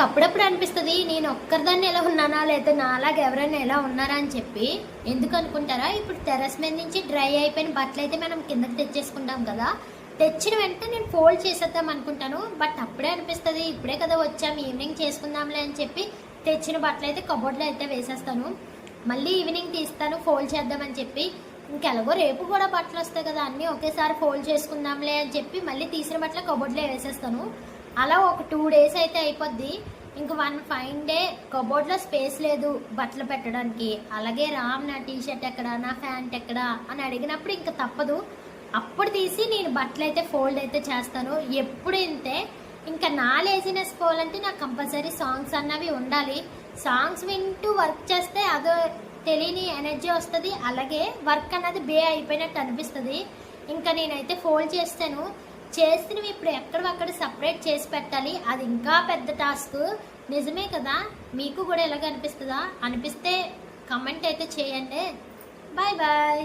నాకు అప్పుడప్పుడు అనిపిస్తుంది నేను ఒక్కరిదాన్ని ఎలా ఉన్నానా లేదా నాలాగా ఎవరైనా ఎలా ఉన్నారా అని చెప్పి. ఎందుకు అనుకుంటారా, ఇప్పుడు టెర్రస్ మీద నుంచి డ్రై అయిపోయిన బట్టలు అయితే మనం కిందకి తెచ్చేసుకుంటాం కదా, తెచ్చిన వెంటనే నేను ఫోల్డ్ చేసేద్దాం అనుకుంటాను. బట్ అప్పుడే అనిపిస్తుంది ఇప్పుడే కదా వచ్చాము ఈవినింగ్ చేసుకుందాంలే అని చెప్పి తెచ్చిన బట్టలు అయితే కబోర్డ్లో అయితే వేసేస్తాను. మళ్ళీ ఈవినింగ్ తీస్తాను ఫోల్డ్ చేద్దామని చెప్పి. ఇంకెలాగో రేపు కూడా బట్టలు వస్తాయి కదా, అన్నీ ఒకేసారి ఫోల్డ్ చేసుకుందాంలే అని చెప్పి మళ్ళీ తీసిన బట్టలు కబోర్డ్లో వేసేస్తాను. అలా ఒక 2 days అయితే అయిపోద్ది. ఇంక 1 fine day కబోర్డ్లో స్పేస్ లేదు బట్టలు పెట్టడానికి. అలాగే రామ్ నా టీషర్ట్ ఎక్కడా, నా ప్యాంట్ ఎక్కడా అని అడిగినప్పుడు ఇంకా తప్పదు, అప్పుడు తీసి నేను బట్టలు అయితే ఫోల్డ్ అయితే చేస్తాను. ఎప్పుడు ఇంతే. ఇంకా నా లేజినెస్ పోవాలంటే నాకు కంపల్సరీ సాంగ్స్ అన్నవి ఉండాలి. సాంగ్స్ వింటూ వర్క్ చేస్తే అదో తెలియని ఎనర్జీ వస్తుంది. అలాగే వర్క్ అన్నది అయిపోయినట్టు అనిపిస్తుంది. ఇంకా నేనైతే ఫోల్డ్ చేస్తాను. చేసినవి ఇప్పుడు ఎక్కడక్కడ సపరేట్ చేసి పెట్టాలి, అది ఇంకా పెద్ద టాస్క్. నిజమే కదా, మీకు కూడా ఎలాగ అనిపిస్తుందా? అనిపిస్తే కమెంట్ అయితే చేయండి. Bye bye.